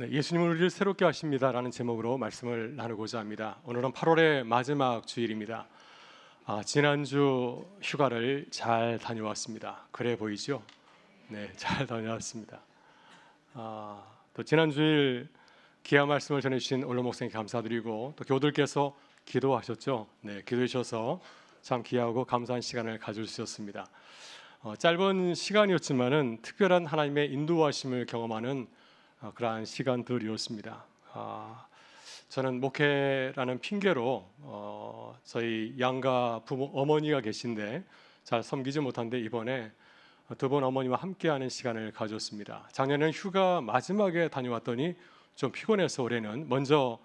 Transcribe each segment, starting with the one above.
네, 예수님은 우리를 새롭게 하십니다라는 제목으로 말씀을 나누고자 합니다. 오늘은 8월의 마지막 주일입니다. 지난주 휴가를 잘 다녀왔습니다. 그래 보이죠? 네, 잘 다녀왔습니다. 또 지난 주일 귀한 말씀을 전해주신 올로 목사님 감사드리고 또 교우들께서 기도하셨죠? 네, 기도해 주셔서 참 귀하고 감사한 시간을 가질 수 있었습니다. 짧은 시간이었지만은 특별한 하나님의 인도하심을 경험하는 그러한 시간들이었습니다. 저는 목회라는 핑계로 저희 양가 부모 어머니가 계신데 잘 섬기지 못한데 이번에 두 분 어머니와 함께하는 시간을 가졌습니다. 작년에는 휴가 마지막에 다녀왔더니 좀 피곤해서 올해는 먼저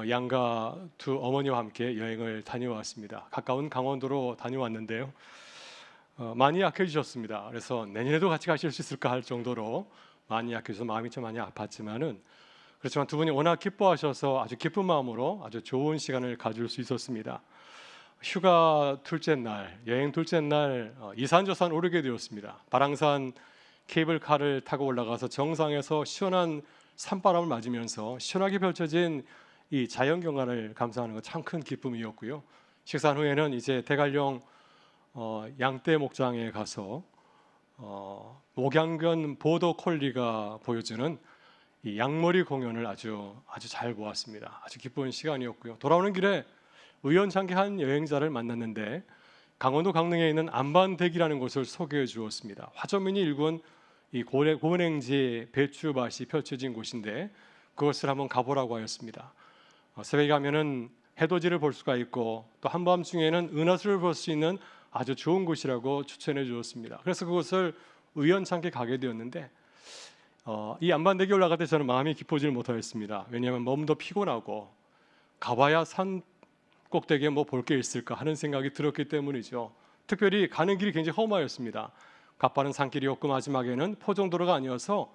양가 두 어머니와 함께 여행을 다녀왔습니다. 가까운 강원도로 다녀왔는데요. 많이 약해지셨습니다. 그래서 내년에도 같이 가실 수 있을까 할 정도로 많이 약해져서 마음이 좀 많이 아팠지만은 그렇지만 두 분이 워낙 기뻐하셔서 아주 기쁜 마음으로 아주 좋은 시간을 가질 수 있었습니다. 휴가 둘째 날, 여행 둘째 날 이산저산 오르게 되었습니다. 바랑산 케이블카를 타고 올라가서 정상에서 시원한 산바람을 맞으면서 시원하게 펼쳐진 이 자연경관을 감상하는 것 참 큰 기쁨이었고요. 식사 후에는 이제 대관령 양떼 목장에 가서 목양견 보더 콜리가 보여주는 이 양머리 공연을 아주 잘 보았습니다. 아주 기쁜 시간이었고요. 돌아오는 길에 우연찮게 한 여행자를 만났는데 강원도 강릉에 있는 안반대기라는 곳을 소개해 주었습니다. 화전민이 일군 이 고은행지 배추밭이 펼쳐진 곳인데 그것을 한번 가보라고 하였습니다. 새벽에 가면은 해돋이를 볼 수가 있고 또 한밤중에는 은하수를 볼 수 있는 아주 좋은 곳이라고 추천해 주었습니다. 그래서 그곳을 우연찮게 가게 되었는데 이 안반대기 올라갈 때 저는 마음이 기쁘지 못하였습니다. 왜냐하면 너무도 피곤하고 가봐야 산 꼭대기에 뭐 볼 게 있을까 하는 생각이 들었기 때문이죠. 특별히 가는 길이 굉장히 험하였습니다. 가파른 산길이었고 마지막에는 포정도로가 아니어서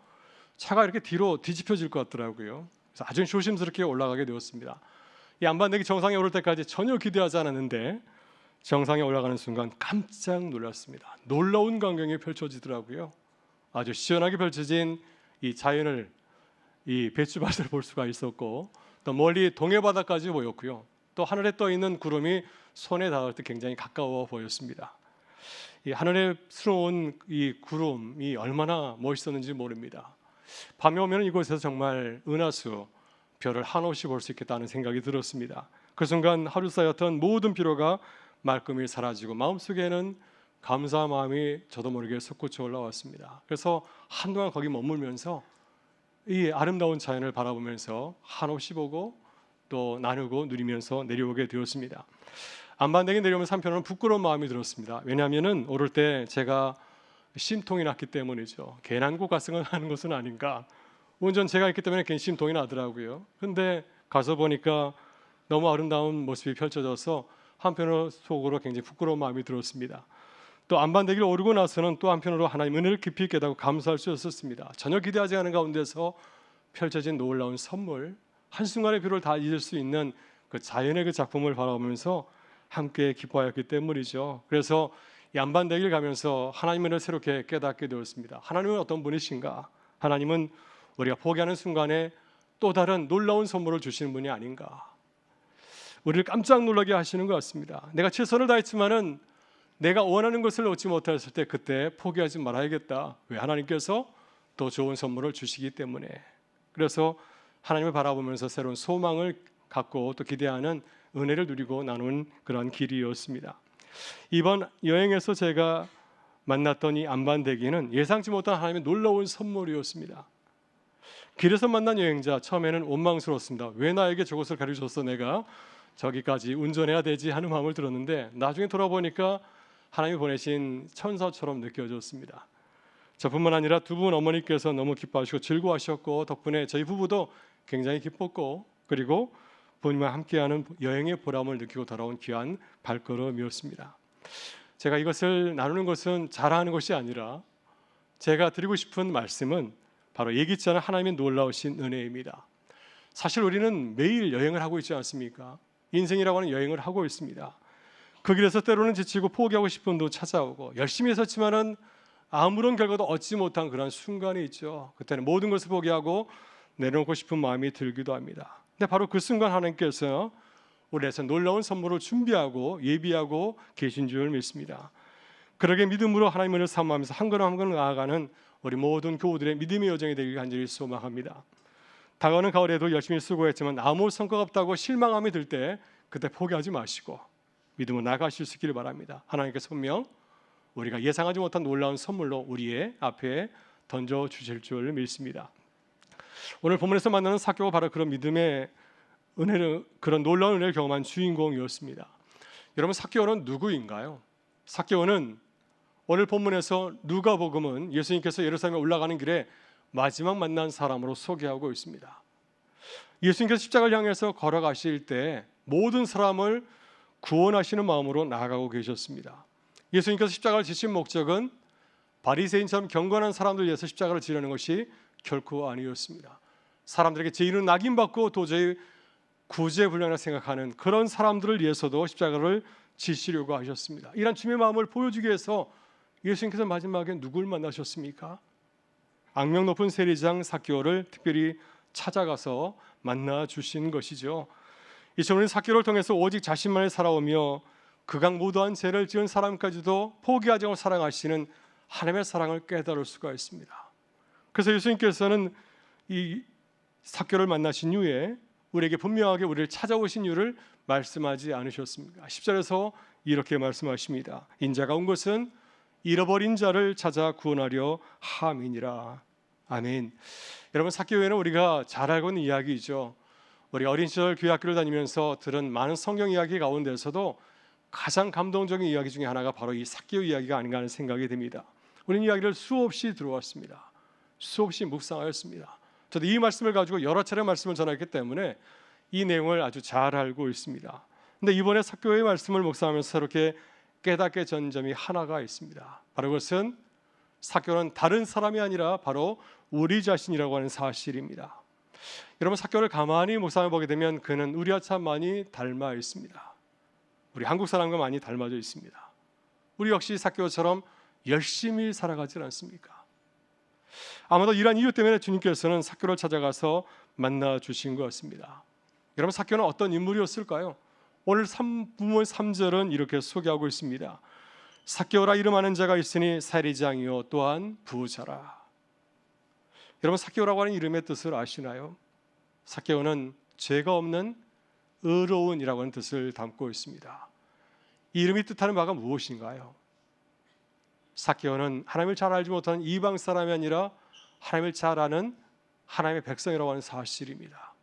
차가 이렇게 뒤로 뒤집혀질 것 같더라고요. 그래서 아주 조심스럽게 올라가게 되었습니다. 이 안반대기 정상에 오를 때까지 전혀 기대하지 않았는데 정상에 올라가는 순간 깜짝 놀랐습니다. 놀라운 광경이 펼쳐지더라고요. 아주 시원하게 펼쳐진 이 자연을 이 배추밭을 볼 수가 있었고 또 멀리 동해 바다까지 보였고요. 또 하늘에 떠 있는 구름이 손에 닿을 때 굉장히 가까워 보였습니다. 이 하늘스러운 이 구름이 얼마나 멋있었는지 모릅니다. 밤에 오면 이곳에서 정말 은하수 별을 한없이 볼 수 있겠다는 생각이 들었습니다. 그 순간 하루 쌓였던 모든 피로가 말끔히 사라지고 마음속에는 감사한 마음이 저도 모르게 솟구쳐 올라왔습니다. 그래서 한동안 거기 머물면서 이 아름다운 자연을 바라보면서 한없이 보고 또 나누고 누리면서 내려오게 되었습니다. 안반대기 내려오면서 한편으로는 부끄러운 마음이 들었습니다. 왜냐하면은 오를 때 제가 심통이 났기 때문이죠. 괜한 곳 가서 하는 것은 아닌가. 운전 제가 했기 때문에 괜히 심통이 나더라고요. 근데 가서 보니까 너무 아름다운 모습이 펼쳐져서 한편으로 속으로 굉장히 부끄러운 마음이 들었습니다. 또 안반대기를 오르고 나서는 또 한편으로 하나님 은혜를 깊이 깨닫고 감사할 수 있었습니다. 전혀 기대하지 않은 가운데서 펼쳐진 놀라운 선물, 한순간의 비를 다 잊을 수 있는 그 자연의 그 작품을 바라보면서 함께 기뻐하였기 때문이죠. 그래서 이 안반대기를 가면서 하나님을 새롭게 깨닫게 되었습니다. 하나님은 어떤 분이신가? 하나님은 우리가 포기하는 순간에 또 다른 놀라운 선물을 주시는 분이 아닌가? 우리를 깜짝 놀라게 하시는 것 같습니다. 내가 최선을 다했지만은 내가 원하는 것을 얻지 못했을 때 그때 포기하지 말아야겠다. 왜? 하나님께서 더 좋은 선물을 주시기 때문에. 그래서 하나님을 바라보면서 새로운 소망을 갖고 또 기대하는 은혜를 누리고 나눈 그런 길이었습니다. 이번 여행에서 제가 만났던 이 안반대기는 예상치 못한 하나님의 놀라운 선물이었습니다. 길에서 만난 여행자 처음에는 원망스러웠습니다. 왜 나에게 저것을 가르쳐서 내가 저기까지 운전해야 되지 하는 마음을 들었는데 나중에 돌아보니까 하나님이 보내신 천사처럼 느껴졌습니다. 저뿐만 아니라 두 분 어머니께서 너무 기뻐하시고 즐거워하셨고 덕분에 저희 부부도 굉장히 기뻤고 그리고 부모님과 함께하는 여행의 보람을 느끼고 돌아온 귀한 발걸음이었습니다. 제가 이것을 나누는 것은 자랑하는 것이 아니라 제가 드리고 싶은 말씀은 바로 예기치 않은 하나님의 놀라우신 은혜입니다. 사실 우리는 매일 여행을 하고 있지 않습니까? 인생이라고 하는 여행을 하고 있습니다. 그 길에서 때로는 지치고 포기하고 싶은 분도 찾아오고 열심히 했었지만은 아무런 결과도 얻지 못한 그런 순간이 있죠. 그때는 모든 것을 포기하고 내려놓고 싶은 마음이 들기도 합니다. 근데 바로 그 순간 하나님께서 우리에서 놀라운 선물을 준비하고 예비하고 계신 줄 믿습니다. 그러게 믿음으로 하나님을 사모하면서 한 걸음 한 걸음 나아가는 우리 모든 교우들의 믿음의 여정이 되길 간절히 소망합니다. 다가오는 가을에도 열심히 수고했지만 아무 성과가 없다고 실망함이 들 때 그때 포기하지 마시고 믿음으로 나아가실 수 있기를 바랍니다. 하나님께서 분명 우리가 예상하지 못한 놀라운 선물로 우리의 앞에 던져주실 줄 믿습니다. 오늘 본문에서 만나는 삭개오가 바로 그런 믿음의 은혜를, 그런 놀라운 은혜를 경험한 주인공이었습니다. 여러분, 삭개오는 누구인가요? 삭개오는 오늘 본문에서 누가복음은 예수님께서 예루살렘에 올라가는 길에 마지막 만난 사람으로 소개하고 있습니다. 예수님께서 십자가를 향해서 걸어가실 때 모든 사람을 구원하시는 마음으로 나아가고 계셨습니다. 예수님께서 십자가를 지신 목적은 바리새인처럼 경건한 사람들 위해서 십자가를 지려는 것이 결코 아니었습니다. 사람들에게 죄인은 낙인받고 도저히 구제불능이라 생각하는 그런 사람들을 위해서도 십자가를 지시려고 하셨습니다. 이런 주님의 마음을 보여주기 위해서 예수님께서 마지막에 누굴 만나셨습니까? 악명 높은 세리장 삭개오를 특별히 찾아가서 만나 주신 것이죠. 이 저는 삭개오를 통해서 오직 자신만을 살아오며 극악무도한 죄를 지은 사람까지도 포기하지 않고 사랑하시는 하나님의 사랑을 깨달을 수가 있습니다. 그래서 예수님께서는 이 삭개오를 만나신 이후에 우리에게 분명하게 우리를 찾아오신 이유를 말씀하지 않으셨습니까? 10절에서 이렇게 말씀하십니다. 인자가 온 것은 잃어버린 자를 찾아 구원하려 함이니라. 아멘. 여러분, 삭개오는 우리가 잘 알고 있는 이야기이죠. 우리 어린 시절 교회 학교를 다니면서 들은 많은 성경 이야기 가운데서도 가장 감동적인 이야기 중에 하나가 바로 이 삭개오 이야기가 아닌가 하는 생각이 듭니다. 우리는 이야기를 수없이 들어왔습니다. 수없이 묵상하였습니다. 저도 이 말씀을 가지고 여러 차례 말씀을 전했기 때문에 이 내용을 아주 잘 알고 있습니다. 근데 이번에 삭개오의 말씀을 묵상하면서 새롭게 깨닫게 된 점이 하나가 있습니다. 바로 그것은 삭개오는 다른 사람이 아니라 바로 우리 자신이라고 하는 사실입니다. 여러분, 삭개오를 가만히 묵상해 보게 되면 그는 우리와 참 많이 닮아 있습니다. 우리 한국 사람과 많이 닮아져 있습니다. 우리 역시 삭개오처럼 열심히 살아가지 않습니까? 아마도 이러한 이유 때문에 주님께서는 삭개오를 찾아가서 만나 주신 것 같습니다. 여러분, 삭개오는 어떤 인물이었을까요? 오늘 본문 3절은 이렇게 소개하고 있습니다. 삭개오라 이름하는 자가 있으니 세리장이요 또한 부자라. 여러분, 삭개오라고 하는 이름의 뜻을 아시나요? 삭개오는 죄가 없는 의로운이라고 하는 뜻을 담고 있습니다. 이 이름이 뜻하는 바가 무엇인가요? 삭개오는 하나님을 잘 알지 못하는 이방 사람이 아니라 하나님을 잘 아는 하나님의 백성이라고 하는 사실입니다.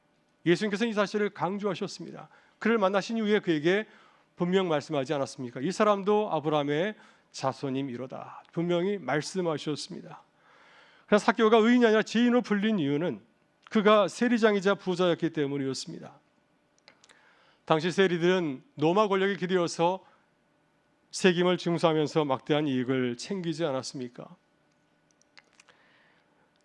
예수님께서는 이 사실을 강조하셨습니다. 그를 만나신 이후에 그에게 분명 말씀하지 않았습니까? 이 사람도 아브라함의 자손임이로다. 분명히 말씀하셨습니다. 그래서 삭개오가 의인이 아니라 죄인으로 불린 이유는 그가 세리장이자 부자였기 때문이었습니다. 당시 세리들은 로마 권력에 기대어서 세금을 징수하면서 막대한 이익을 챙기지 않았습니까?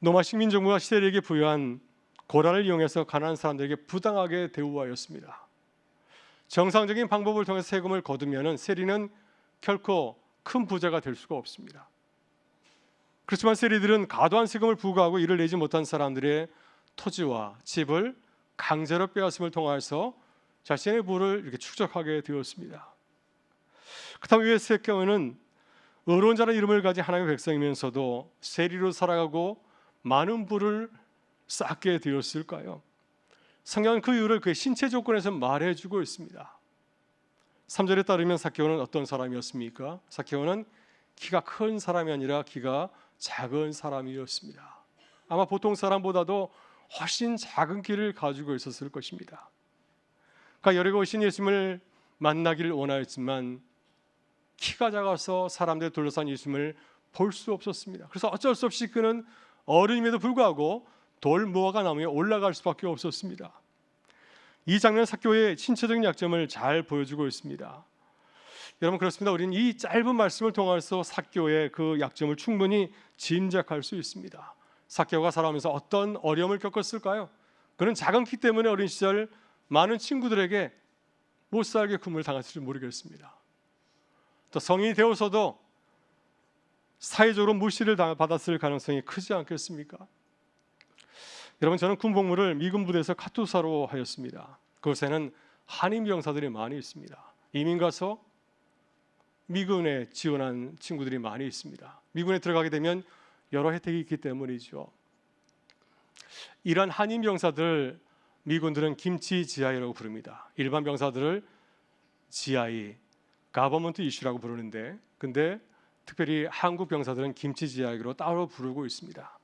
로마 식민정부가 세리에게 부여한 고난을 이용해서 가난한 사람들에게 부당하게 대우하였습니다. 정상적인 방법을 통해 세금을 거두면 세리는 결코 큰 부자가 될 수가 없습니다. 그렇지만 세리들은 과도한 세금을 부과하고 이를 내지 못한 사람들의 토지와 집을 강제로 빼앗음을 통해서 자신의 부를 이렇게 축적하게 되었습니다. 그렇다면 왜 삭개오는 의로운 자라는 이름을 가진 하나님의 백성이면서도 세리로 살아가고 많은 부를 쌓게 되었을까요? 성경은 그 이유를 그의 신체 조건에서 말해주고 있습니다. 3절에 따르면 삭개오는 어떤 사람이었습니까? 삭개오는 키가 큰 사람이 아니라 키가 작은 사람이었습니다. 아마 보통 사람보다도 훨씬 작은 키를 가지고 있었을 것입니다. 그러니까 여리고 오신 예수님을 만나기를 원하였지만 키가 작아서 사람들이 둘러싼 예수님을 볼 수 없었습니다. 그래서 어쩔 수 없이 그는 어른임에도 불구하고 돌 무화과 나무에 올라갈 수밖에 없었습니다. 이 장면은 삭개오의 신체적인 약점을 잘 보여주고 있습니다. 여러분, 그렇습니다. 우리는 이 짧은 말씀을 통해서 삭개오의 그 약점을 충분히 짐작할 수 있습니다. 삭개오가 살아오면서 어떤 어려움을 겪었을까요? 그는 작은 키 때문에 어린 시절 많은 친구들에게 못 살게 굶을 당했을지 모르겠습니다. 또 성인이 되어서도 사회적으로 무시를 받았을 가능성이 크지 않겠습니까? 여러분, 저는 군복무를 미군 부대에서 카투사로 하였습니다. 그곳에는 한인 병사들이 많이 있습니다. 이민 가서 미군에 지원한 친구들이 많이 있습니다. 미군에 들어가게 되면 여러 혜택이 있기 때문이죠. 이러한 한인 병사들, 미군들은 김치 GI라고 부릅니다. 일반 병사들을 GI, 가버먼트 이슈라고 부르는데, 근데 특별히 한국 병사들은 김치 GI로 따로 부르고 있습니다.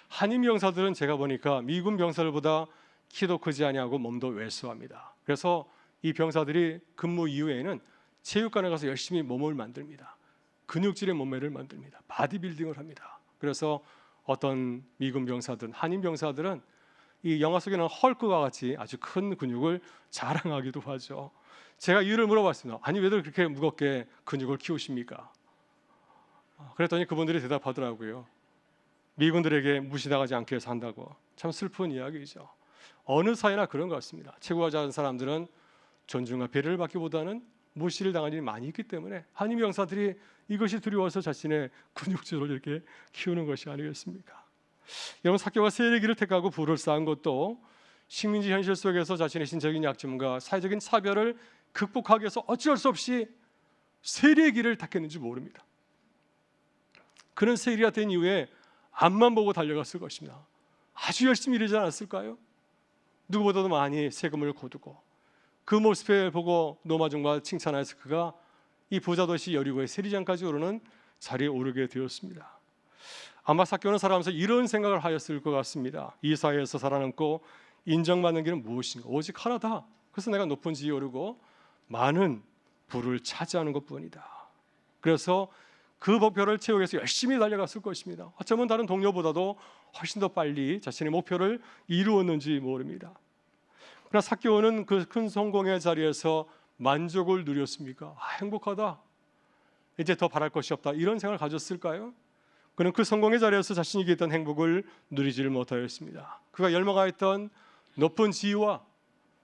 한인 병사들은 제가 보니까 미군 병사들보다 키도 크지 아니하고 몸도 왜소합니다. 그래서 이 병사들이 근무 이후에는 체육관에 가서 열심히 몸을 만듭니다. 근육질의 몸매를 만듭니다. 바디빌딩을 합니다. 그래서 어떤 미군 병사들은, 한인 병사들은 이 영화 속에는 헐크와 같이 아주 큰 근육을 자랑하기도 하죠. 제가 이유를 물어봤습니다. 아니, 왜들 그렇게 무겁게 근육을 키우십니까? 그랬더니 그분들이 대답하더라고요. 미군들에게 무시당하지 않기 위해서 한다고. 참 슬픈 이야기죠. 어느 사회나 그런 것 같습니다. 체구가 작은 사람들은 존중과 배려를 받기보다는 무시를 당할 일이 많이 있기 때문에 한인 병사들이 이것이 두려워서 자신의 근육질을 이렇게 키우는 것이 아니겠습니까? 여러분, 삭개오가 세례기를 택하고 부를 쌓은 것도 식민지 현실 속에서 자신의 신적인 약점과 사회적인 차별을 극복하기 위해서 어쩔 수 없이 세례기를 택했는지 모릅니다. 그는 세리가 된 이후에 앞만 보고 달려갔을 것입니다. 아주 열심히 일하지 않았을까요? 누구보다도 많이 세금을 거두고 그 모습을 보고 노마중과 칭찬하여서 그가 이 부자 도시 여리고의 세리장까지 오르는 자리에 오르게 되었습니다. 아마 삭개오는 살아가면서 이런 생각을 하였을 것 같습니다. 이 사회에서 살아남고 인정받는 길은 무엇인가? 오직 하나다. 그래서 내가 높은 지위에 오르고 많은 부를 차지하는 것뿐이다. 그래서 그 목표를 채우기 위해서 열심히 달려갔을 것입니다. 어쩌면 다른 동료보다도 훨씬 더 빨리 자신의 목표를 이루었는지 모릅니다. 그러나 삭개오는 그 큰 성공의 자리에서 만족을 누렸습니까? 행복하다. 이제 더 바랄 것이 없다. 이런 생각을 가졌을까요? 그는 그 성공의 자리에서 자신이 있던 행복을 누리지를 못하였습니다. 그가 열망하였던 높은 지위와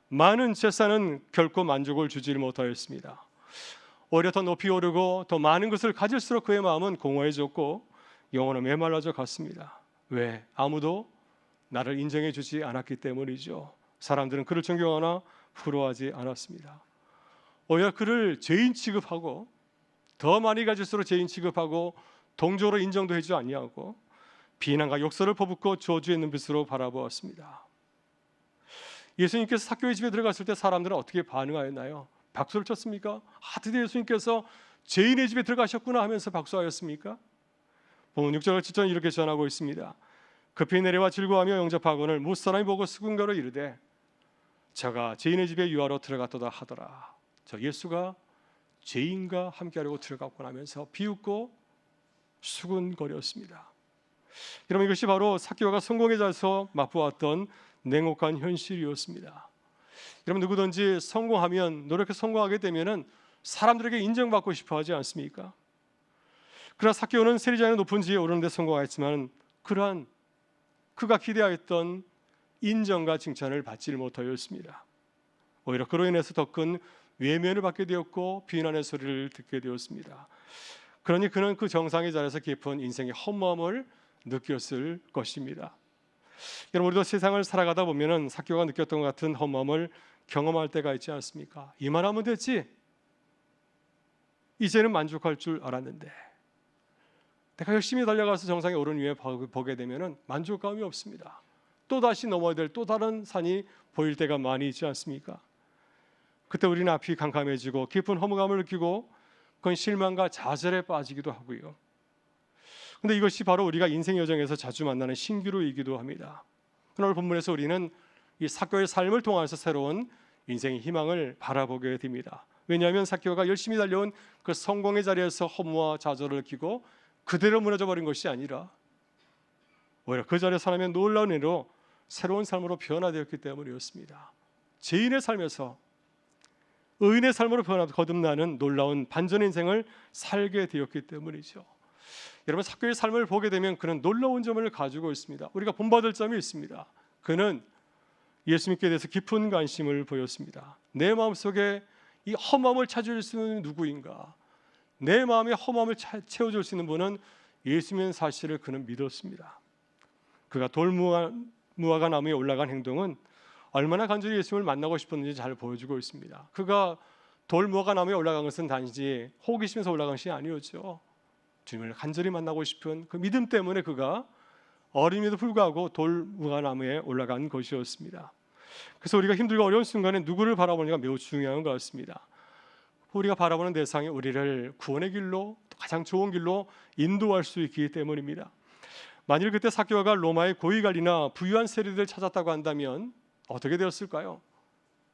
많은 재산은 결코 만족을 주지를 못하였습니다. 오히려 더 높이 오르고 더 많은 것을 가질수록 그의 마음은 공허해졌고 영혼은 메말라져 갔습니다. 왜? 아무도 나를 인정해 주지 않았기 때문이죠. 사람들은 그를 존경하나 부러워하지 않았습니다. 오히려 그를 죄인 취급하고 더 많이 가질수록 죄인 취급하고 동조로 인정도 해주지 아니하고 비난과 욕설을 퍼붓고 저주의 눈빛으로 바라보았습니다. 예수님께서 삭개오의 집에 들어갔을 때 사람들은 어떻게 반응하였나요? 박수를 쳤습니까? 드디어 예수님께서 죄인의 집에 들어가셨구나 하면서 박수하였습니까? 본문 6절 7절 이렇게 전하고 있습니다. 급히 내려와 즐거워하며 영접하거늘 무사람이 보고 수군거려 이르되 저가 죄인의 집에 유하러 들어갔도다 하더라. 저 예수가 죄인과 함께하려고 들어갔구나 하면서 비웃고 수군거렸습니다. 여러분, 이것이 바로 삭개오가 성공의 자리에서 맛보았던 냉혹한 현실이었습니다. 여러분, 누구든지 성공하면, 노력해서 성공하게 되면은 사람들에게 인정받고 싶어 하지 않습니까? 그러나 삭개오는 세리장의 높은 지위에 오르는 데 성공하였지만 그러한 그가 기대하였던 인정과 칭찬을 받지를 못하였습니다. 오히려 그로 인해서 더 큰 외면을 받게 되었고 비난의 소리를 듣게 되었습니다. 그러니 그는 그 정상의 자리에서 깊은 인생의 허무함을 느꼈을 것입니다. 여러분, 우리도 세상을 살아가다 보면은 삭개오가 느꼈던 것 같은 허무함을 경험할 때가 있지 않습니까? 이만하면 됐지. 이제는 만족할 줄 알았는데 내가 열심히 달려가서 정상에 오른 위에 보게 되면은 만족감이 없습니다. 또 다시 넘어야 될 또 다른 산이 보일 때가 많이 있지 않습니까? 그때 우리는 앞이 캄캄해지고 깊은 허무감을 느끼고 그건 실망과 좌절에 빠지기도 하고요. 그런데 이것이 바로 우리가 인생 여정에서 자주 만나는 신기루이기도 합니다. 오늘 본문에서 우리는 이 삭개오의 삶을 통해서 새로운 인생의 희망을 바라보게 됩니다. 왜냐하면 삭개오가 열심히 달려온 그 성공의 자리에서 허무와 좌절을 느끼고 그대로 무너져 버린 것이 아니라 오히려 그 자리에 살아면 놀라운 일로 새로운 삶으로 변화되었기 때문이었습니다. 죄인의 삶에서 의인의 삶으로 거듭나는 놀라운 반전의 인생을 살게 되었기 때문이죠. 여러분, 삭개오의 삶을 보게 되면 그는 놀라운 점을 가지고 있습니다. 우리가 본받을 점이 있습니다. 그는 예수님께 대해서 깊은 관심을 보였습니다. 내 마음속에 이 허무함을 찾을 수 있는 누구인가? 내 마음의 허무함을 채워줄 수 있는 분은 예수님인 사실을 그는 믿었습니다. 그가 무화과 나무에 올라간 행동은 얼마나 간절히 예수님을 만나고 싶었는지 잘 보여주고 있습니다. 그가 돌 무화과 나무에 올라간 것은 단지 호기심에서 올라간 것이 아니었죠. 주님을 간절히 만나고 싶은 그 믿음 때문에 그가 어림에도 불구하고 돌 무화과 나무에 올라간 것이었습니다. 그래서 우리가 힘들고 어려운 순간에 누구를 바라보느냐가 매우 중요한 것 같습니다. 우리가 바라보는 대상이 우리를 구원의 길로, 가장 좋은 길로 인도할 수 있기 때문입니다. 만일 그때 삭개오가 로마의 고위관리나 부유한 세리들을 찾았다고 한다면 어떻게 되었을까요?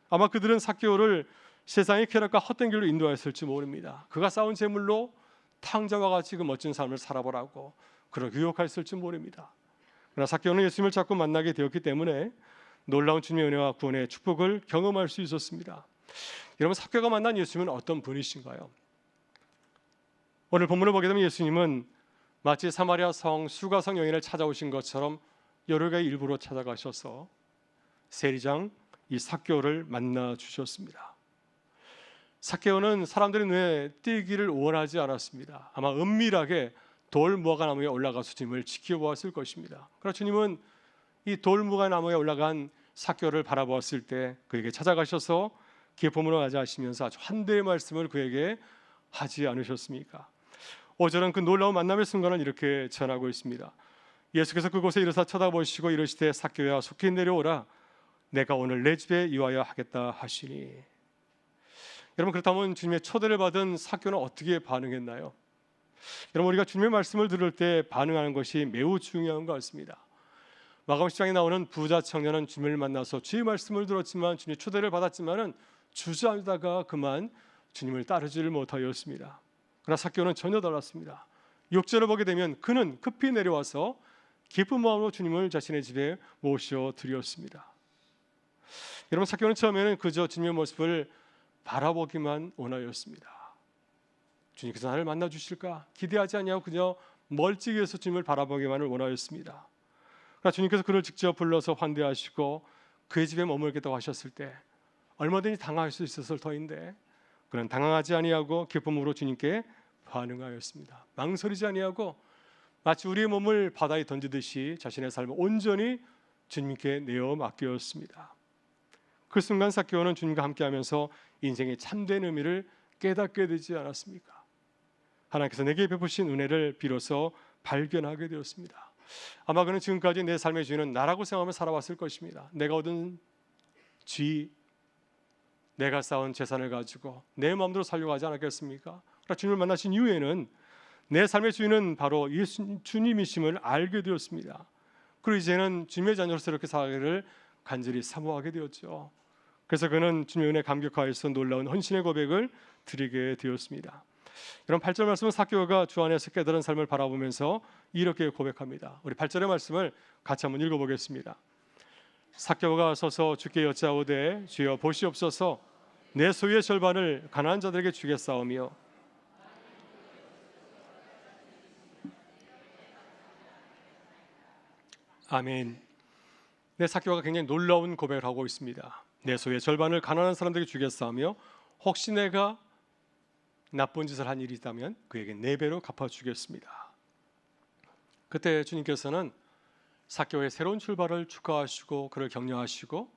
아마 그들은 삭개오를 세상의 쾌락과 헛된 길로 인도했을지 모릅니다. 그가 쌓은 재물로 탕자와 같이 그 멋진 삶을 살아보라고 그렇게 유혹했을지 모릅니다. 그러나 삭개오는 예수님을 자꾸 만나게 되었기 때문에 놀라운 주님의 은혜와 구원의 축복을 경험할 수 있었습니다. 여러분, 삭개오가 만난 예수님은 어떤 분이신가요? 오늘 본문을 보게 되면 예수님은 마치 사마리아 성 수가성 여인을 찾아오신 것처럼 여러 가지 일부로 찾아가셔서 세리장 이 삭개오를 만나 주셨습니다. 삭개오는 사람들의 눈에 띄기를 원하지 않았습니다. 아마 은밀하게 돌 무화과 나무에 올라가서 주님을 지켜보았을 것입니다. 그러나 주님은 이 돌 무화과 나무에 올라간 삭개오를 바라보았을 때 그에게 찾아가셔서 기쁨으로 맞이하시면서 아주 환대의 말씀을 그에게 하지 않으셨습니까? 5절은 그 놀라운 만남의 순간을 이렇게 전하고 있습니다. 예수께서 그곳에 이르사 쳐다보시고 이르시되 삭개오야 속히 내려오라 내가 오늘 내 집에 이와야 하겠다 하시니. 여러분, 그렇다면 주님의 초대를 받은 삭개오는 어떻게 반응했나요? 여러분, 우리가 주님의 말씀을 들을 때 반응하는 것이 매우 중요한 것 같습니다. 마가복음 10장에 나오는 부자 청년은 주님을 만나서 주의 말씀을 들었지만 주님의 초대를 받았지만은 주저하다가 그만 주님을 따르지를 못하였습니다. 그러나 삭개오는 전혀 달랐습니다. 6절을 보게 되면 그는 급히 내려와서 기쁜 마음으로 주님을 자신의 집에 모셔 드렸습니다. 여러분, 삭개오는 처음에는 그저 주님의 모습을 바라보기만 원하였습니다. 주님께서 나를 만나 주실까 기대하지 아니하고 그저 멀찍이에서 주님을 바라보기만을 원하였습니다. 그러나 주님께서 그를 직접 불러서 환대하시고 그의 집에 머물겠다고 하셨을 때 얼마든지 당황할 수 있었을 터인데 그는 당황하지 아니하고 기쁨으로 주님께 반응하였습니다. 망설이지 아니하고 마치 우리의 몸을 바다에 던지듯이 자신의 삶을 온전히 주님께 내어 맡겼습니다. 그 순간 삭개오는 주님과 함께하면서 인생의 참된 의미를 깨닫게 되지 않았습니까? 하나님께서 내게 베푸신 은혜를 비로소 발견하게 되었습니다. 아마 그는 지금까지 내 삶의 주인은 나라고 생각하며 살아왔을 것입니다. 내가 얻은 쥐, 내가 쌓은 재산을 가지고 내 마음대로 살려고 하지 않았겠습니까? 그러나 주님을 만나신 이후에는 내 삶의 주인은 바로 주님이심을 알게 되었습니다. 그리고 이제는 주님의 자녀로서 이렇게 살기를 간절히 사모하게 되었죠. 그래서 그는 주님의 은혜에 감격하여서 놀라운 헌신의 고백을 드리게 되었습니다. 이런 8절 말씀은 삭개오가 주 안에서 깨달은 삶을 바라보면서 이렇게 고백합니다. 우리 8절의 말씀을 같이 한번 읽어보겠습니다. 삭개오가 서서 주께 여짜오되 주여 보시옵소서 내 소유의 절반을 가난한 자들에게 주겠사오며 아멘. 내 삭개오가 굉장히 놀라운 고백을 하고 있습니다. 내 소유의 절반을 가난한 사람들에게 주겠사오며 혹시 내가 나쁜 짓을 한 일이 있다면 그에게 4배로 갚아주겠습니다. 그때 주님께서는 삭개오의 새로운 출발을 축하하시고 그를 격려하시고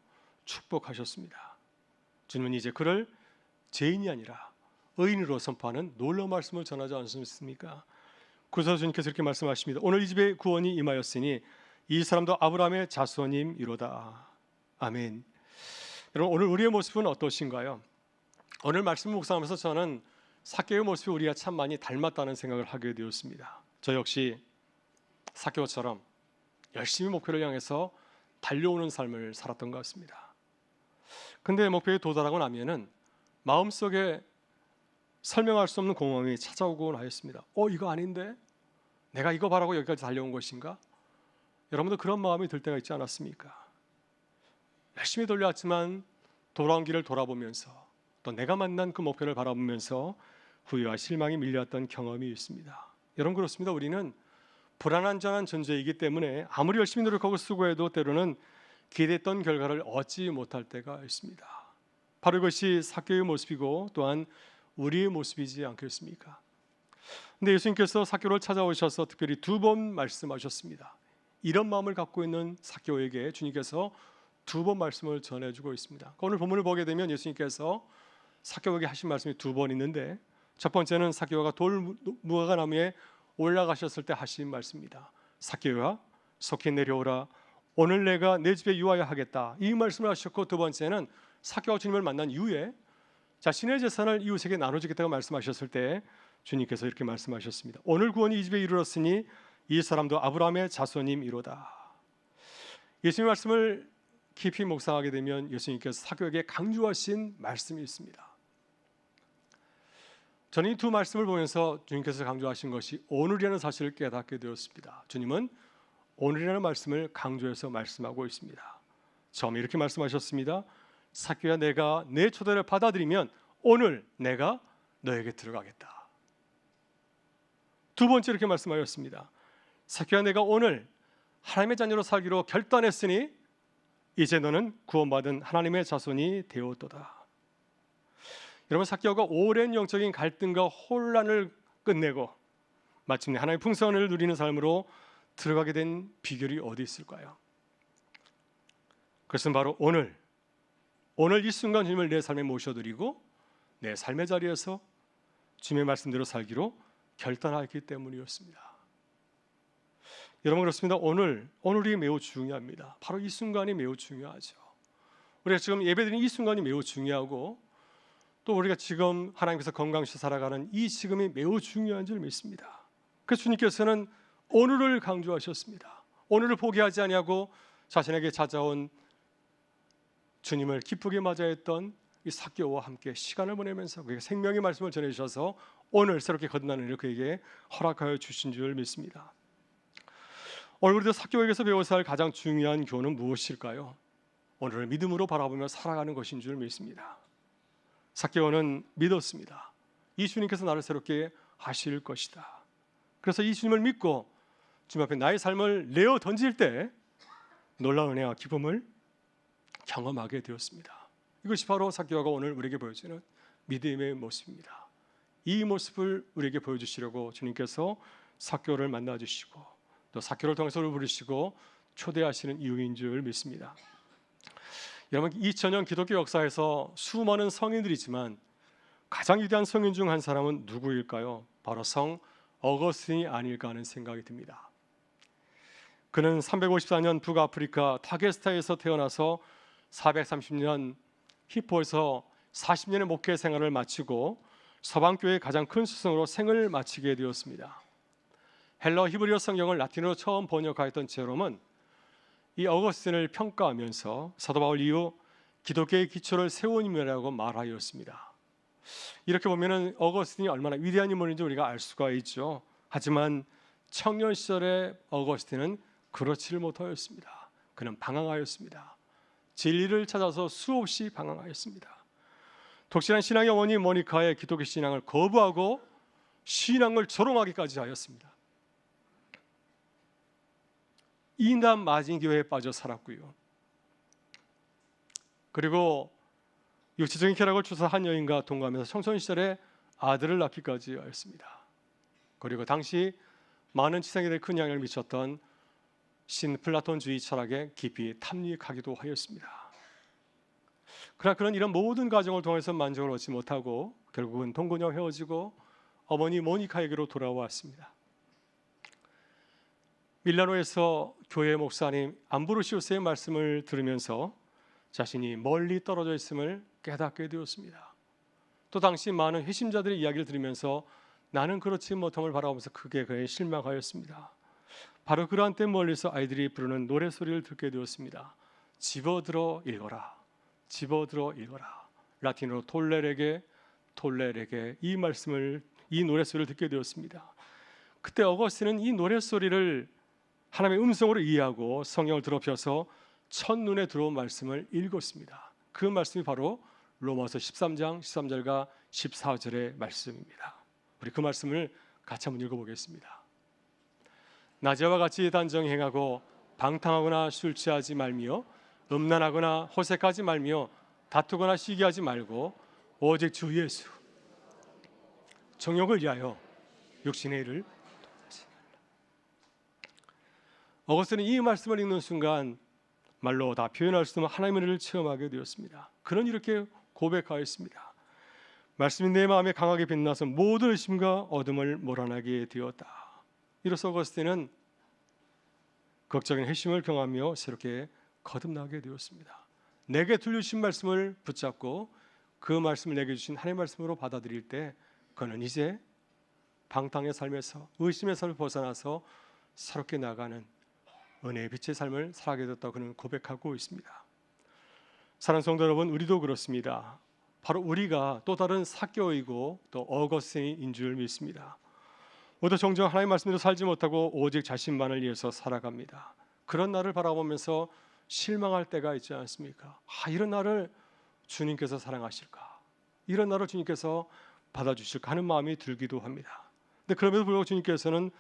축복하셨습니다. 주님은 이제 그를 죄인이 아니라 의인으로 선포하는 놀라운 말씀을 전하지 않습니까? 그래서 주님께서 이렇게 말씀하십니다. 오늘 이 집에 구원이 임하였으니 이 사람도 아브라함의 자손임이로다. 아멘. 여러분, 오늘 우리의 모습은 어떠신가요? 오늘 말씀을 묵상하면서 저는 삭개오의 모습이 우리가 참 많이 닮았다는 생각을 하게 되었습니다. 저 역시 삭개오처럼 열심히 목표를 향해서 달려오는 삶을 살았던 것 같습니다. 근데 목표에 도달하고 나면은 마음속에 설명할 수 없는 공허함이 찾아오곤 하였습니다. 이거 아닌데? 내가 이거 바라고 여기까지 달려온 것인가? 여러분도 그런 마음이 들 때가 있지 않았습니까? 열심히 돌려왔지만 돌아온 길을 돌아보면서 또 내가 만난 그 목표를 바라보면서 후회와 실망이 밀려왔던 경험이 있습니다. 여러분, 그렇습니다. 우리는 불안한전한 존재이기 때문에 아무리 열심히 노력하고 수고해도 때로는 기대했던 결과를 얻지 못할 때가 있습니다. 바로 이것이 삭개오의 모습이고 또한 우리의 모습이지 않겠습니까? 근데 예수님께서 삭개오를 찾아오셔서 특별히 2번 말씀하셨습니다. 이런 마음을 갖고 있는 삭개오에게 주님께서 두 번 말씀을 전해주고 있습니다. 오늘 본문을 보게 되면 예수님께서 삭개오에게 하신 말씀이 두 번 있는데, 첫 번째는 삭개오가 돌 무화과 나무에 올라가셨을 때 하신 말씀입니다. 삭개오야, 속히 내려오라. 오늘 내가 내 집에 유하여 하겠다. 이 말씀을 하셨고, 두 번째는 삭개오가 주님을 만난 이후에 자신의 재산을 이웃에게 나눠주겠다고 말씀하셨을 때 주님께서 이렇게 말씀하셨습니다. 오늘 구원이 이 집에 이르렀으니 이 사람도 아브라함의 자손임이로다. 예수님의 말씀을 깊이 묵상하게 되면 예수님께서 삭개오에게 강조하신 말씀이 있습니다. 저는 이 두 말씀을 보면서 주님께서 강조하신 것이 오늘이라는 사실을 깨닫게 되었습니다. 주님은 오늘이라는 말씀을 강조해서 말씀하고 있습니다. 처음에 이렇게 말씀하셨습니다. 삭개오야, 내가 내 초대를 받아들이면 오늘 내가 너에게 들어가겠다. 두 번째 이렇게 말씀하셨습니다. 삭개오야, 내가 오늘 하나님의 자녀로 살기로 결단했으니 이제 너는 구원받은 하나님의 자손이 되었도다. 여러분, 삭개오가 오랜 영적인 갈등과 혼란을 끝내고 마침내 하나님의 풍성을 누리는 삶으로 들어가게 된 비결이 어디 있을까요? 그것은 바로 오늘 이 순간 주님을 내 삶에 모셔드리고 내 삶의 자리에서 주님의 말씀대로 살기로 결단하였기 때문이었습니다. 여러분, 그렇습니다. 오늘이 매우 중요합니다. 바로 이 순간이 매우 중요하죠. 우리가 지금 예배드리는 이 순간이 매우 중요하고, 또 우리가 지금 하나님께서 건강시 살아가는 이 지금이 매우 중요한 줄 믿습니다. 그래서 주님께서는 오늘을 강조하셨습니다. 오늘을 포기하지 아니하고 자신에게 찾아온 주님을 기쁘게 맞이했던 이 삭개오와 함께 시간을 보내면서 그에게 생명의 말씀을 전해주셔서 오늘 새롭게 거듭나는 일을 그에게 허락하여 주신 줄 믿습니다. 오늘 우리도 삭개오에게서 배워서 할 가장 중요한 교훈은 무엇일까요? 오늘을 믿음으로 바라보며 살아가는 것인 줄 믿습니다. 삭개오는 믿었습니다. 이 주님께서 나를 새롭게 하실 것이다. 그래서 이 주님을 믿고 주님 앞에 나의 삶을 내어 던질 때 놀라운 은혜와 기쁨을 경험하게 되었습니다. 이것이 바로 삭개오가 오늘 우리에게 보여주는 믿음의 모습입니다. 이 모습을 우리에게 보여주시려고 주님께서 삭개오를 만나주시고 또 삭개오를 통해서 부르시고 초대하시는 이유인 줄 믿습니다. 여러분, 2000년 기독교 역사에서 수많은 성인들이지만 가장 위대한 성인 중 한 사람은 누구일까요? 바로 성 어거스틴이 아닐까 하는 생각이 듭니다. 그는 354년 북아프리카 타게스타에서 태어나서 430년 히포에서 40년의 목회 생활을 마치고 서방교회의 가장 큰 스승으로 생을 마치게 되었습니다. 헬러 히브리어 성경을 라틴어로 처음 번역하였던 제롬은 이 어거스틴을 평가하면서 사도 바울 이후 기독교의 기초를 세운 인물이라고 말하였습니다. 이렇게 보면은 어거스틴이 얼마나 위대한 인물인지 우리가 알 수가 있죠. 하지만 청년 시절의 어거스틴은 그렇지를 못하였습니다. 그는 방황하였습니다. 진리를 찾아서 수없이 방황하였습니다. 독실한 신앙의 어머니 모니카의 기독교 신앙을 거부하고 신앙을 조롱하기까지 하였습니다. 이남 마진교회에 빠져 살았고요. 그리고 육체적인 쾌락을 추구한 여인과 동거하면서 청소년 시절에 아들을 낳기까지 하였습니다. 그리고 당시 많은 지상에 큰 영향을 미쳤던 신플라톤주의 철학에 깊이 탐닉하기도 하였습니다. 그러나 그는 이런 모든 과정을 통해서 만족을 얻지 못하고 결국은 동거녀와 헤어지고 어머니 모니카에게로 돌아왔습니다. 밀라노에서 교회 목사님 암브로시우스의 말씀을 들으면서 자신이 멀리 떨어져 있음을 깨닫게 되었습니다. 또 당시 많은 회심자들의 이야기를 들으면서 나는 그렇지 못함을 바라보면서 크게 그에 실망하였습니다. 바로 그러한 때 멀리서 아이들이 부르는 노래소리를 듣게 되었습니다. 집어들어 읽어라, 집어들어 읽어라. 라틴어로 톨레레게 이 노래소리를 듣게 되었습니다. 그때 어거스틴은 이 노래소리를 하나님의 음성으로 이해하고 성경을 드러펴서 첫눈에 들어온 말씀을 읽었습니다. 그 말씀이 바로 로마서 13장 13절과 14절의 말씀입니다. 우리 그 말씀을 같이 한번 읽어보겠습니다. 낮에와 같이 단정히 행하고 방탕하거나 술 취하지 말며 음란하거나 호색하지 말며 다투거나 시기하지 말고 오직 주 예수 정욕을 위하여 육신의 일을. 어거스틴은 이 말씀을 읽는 순간 말로 다 표현할 수 없는 하나님의 은혜를 체험하게 되었습니다. 그는 이렇게 고백하였습니다. 말씀이 내 마음에 강하게 빛나서 모든 의심과 어둠을 몰아내게 되었다. 이로써 어거스틴은 극적인 회심을 경험하며 새롭게 거듭나게 되었습니다. 내게 들려주신 말씀을 붙잡고 그 말씀을 내게 주신 하나님의 말씀으로 받아들일 때 그는 이제 방탕의 삶에서 의심의 삶을 벗어나서 새롭게 나가는 은혜의 빛의 삶을 살아가게 됐다고 그는 고백하고 있습니다. 사랑하는 성도 여러분, 우리도 그렇습니다. 바로 우리가 또 다른 사교이고 또 어거스틴인 줄 믿습니다. 모두 정정 하나님의 말씀대로 살지 못하고 오직 자신만을 위해서 살아갑니다. 그런 나를 바라보면서 실망할 때가 있지 않습니까? 이런 나를 주님께서 사랑하실까? 이런 나를 주님께서 받아주실까 하는 마음이 들기도 합니다. 근데 그럼에도 불구하고 주님께서는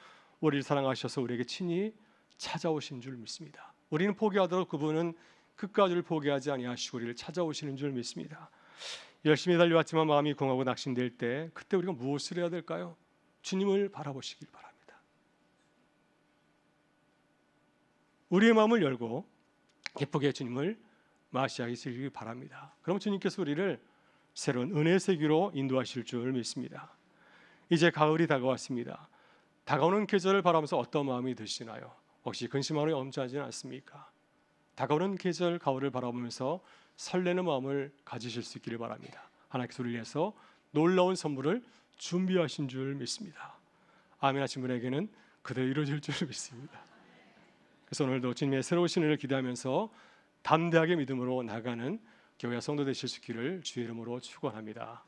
우리를 사랑하셔서 우리에게 친히 찾아오신 줄 믿습니다. 우리는 포기하더라도 그분은 끝까지를 포기하지 아니하시고 우리를 찾아오시는 줄 믿습니다. 열심히 달려왔지만 마음이 공하고 낙심될 때 그때 우리가 무엇을 해야 될까요? 주님을 바라보시길 바랍니다. 우리의 마음을 열고 기쁘게 주님을 맞이하시길 바랍니다. 그럼 주님께서 우리를 새로운 은혜의 세계로 인도하실 줄 믿습니다. 이제 가을이 다가왔습니다. 다가오는 계절을 바라보면서 어떤 마음이 드시나요? 혹시 근심하며 엄주하지는 않습니까? 다가오는 계절 가을을 바라보면서 설레는 마음을 가지실 수 있기를 바랍니다. 하나님께서 우리를 위해서 놀라운 선물을 준비하신 줄 믿습니다. 아멘 하신 분에게는 그대로 이루어질 줄 믿습니다. 그래서 오늘도 주님의 새로운 신을 기대하면서 담대하게 믿음으로 나가는 교회 성도 되실 수 있기를 주의 이름으로 축원합니다.